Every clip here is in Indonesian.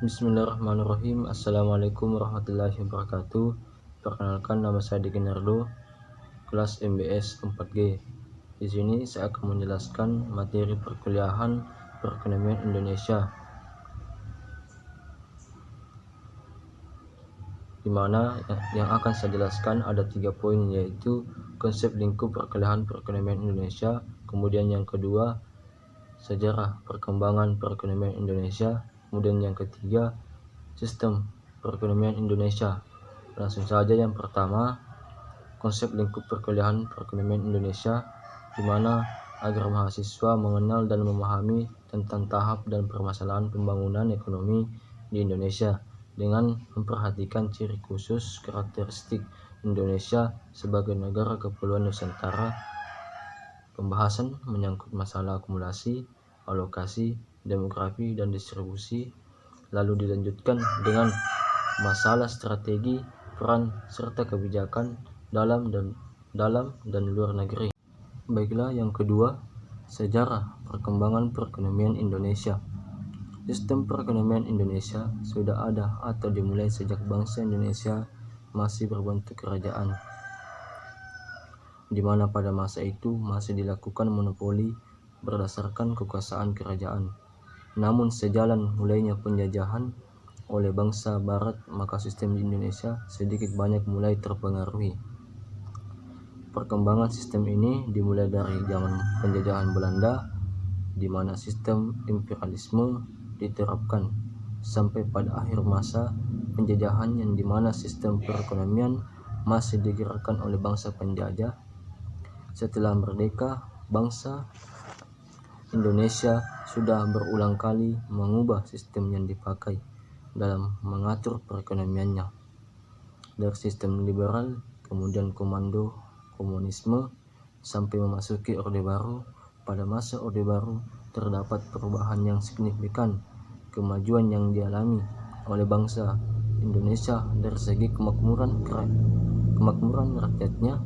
Bismillahirrahmanirrahim. Assalamualaikum warahmatullahi wabarakatuh. Perkenalkan, nama saya Diki Nardo, kelas MBS 4G. Di sini saya akan menjelaskan materi perkuliahan perekonomian Indonesia, di mana yang akan saya jelaskan ada 3 poin, yaitu konsep lingkup perkuliahan perekonomian Indonesia, kemudian yang kedua sejarah perkembangan perekonomian Indonesia, kemudian yang ketiga sistem perekonomian Indonesia. Langsung saja, yang pertama, konsep lingkup perkuliahan perekonomian Indonesia, di mana agar mahasiswa mengenal dan memahami tentang tahap dan permasalahan pembangunan ekonomi di Indonesia dengan memperhatikan ciri khusus karakteristik Indonesia sebagai negara kepulauan Nusantara. Pembahasan menyangkut masalah akumulasi, alokasi, demografi, dan distribusi, lalu dilanjutkan dengan masalah strategi, peran, serta kebijakan dalam dan luar negeri. Baiklah, yang kedua, sejarah perkembangan perekonomian Indonesia. Sistem perekonomian Indonesia sudah ada atau dimulai sejak bangsa Indonesia masih berbentuk kerajaan, di mana pada masa itu masih dilakukan monopoli berdasarkan kekuasaan kerajaan. Namun sejalan mulainya penjajahan oleh bangsa Barat, maka sistem di Indonesia sedikit banyak mulai terpengaruhi. Perkembangan sistem ini dimulai dari zaman penjajahan Belanda, di mana sistem imperialisme diterapkan, sampai pada akhir masa penjajahan yang di mana sistem perekonomian masih digerakkan oleh bangsa penjajah. Setelah merdeka, bangsa Indonesia sudah berulang kali mengubah sistem yang dipakai dalam mengatur perekonomiannya, dari sistem liberal, kemudian komando komunisme, sampai memasuki Orde Baru. Pada masa Orde Baru terdapat perubahan yang signifikan, kemajuan yang dialami oleh bangsa Indonesia dari segi kemakmuran rakyatnya,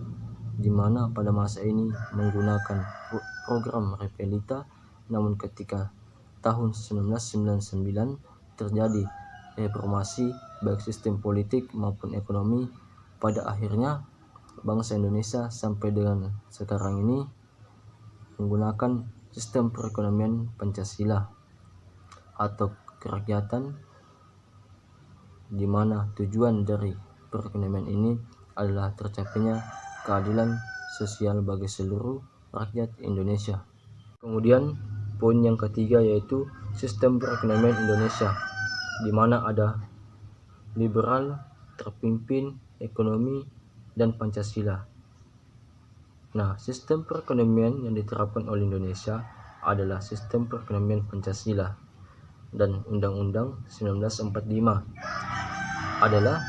di mana pada masa ini menggunakan program Repelita. Namun ketika tahun 1999 terjadi reformasi baik sistem politik maupun ekonomi, pada akhirnya bangsa Indonesia sampai dengan sekarang ini menggunakan sistem perekonomian Pancasila atau kerakyatan, di mana tujuan dari perekonomian ini adalah tercapainya keadilan sosial bagi seluruh rakyat Indonesia. Kemudian poin yang ketiga yaitu sistem perekonomian Indonesia, di mana ada liberal, terpimpin, ekonomi, dan Pancasila. Nah, sistem perekonomian yang diterapkan oleh Indonesia adalah sistem perekonomian Pancasila, dan Undang-Undang 1945 adalah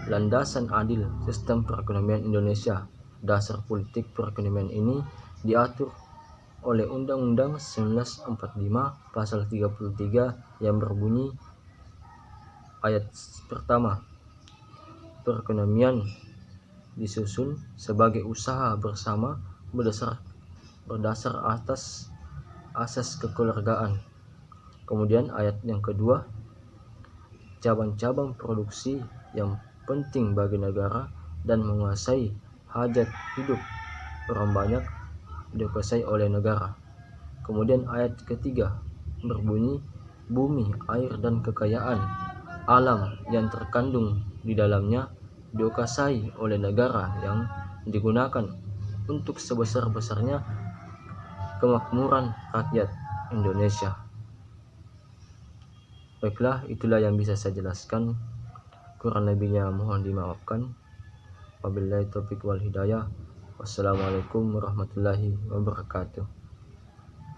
landasan adil sistem perekonomian Indonesia. Dasar politik perekonomian ini diatur oleh Undang-Undang 1945 pasal 33 yang berbunyi, ayat pertama, perekonomian disusun sebagai usaha bersama berdasar atas asas kekeluargaan. Kemudian ayat yang kedua, cabang-cabang produksi yang penting bagi negara dan menguasai hajat hidup orang banyak dikuasai oleh negara. Kemudian ayat ketiga berbunyi, bumi, air, dan kekayaan alam yang terkandung di dalamnya dikuasai oleh negara yang digunakan untuk sebesar-besarnya kemakmuran rakyat Indonesia. Baiklah, itulah yang bisa saya jelaskan. Kurang lebihnya mohon dimaafkan. Wabillahi taufiq wal hidayah. Wassalamualaikum warahmatullahi wabarakatuh.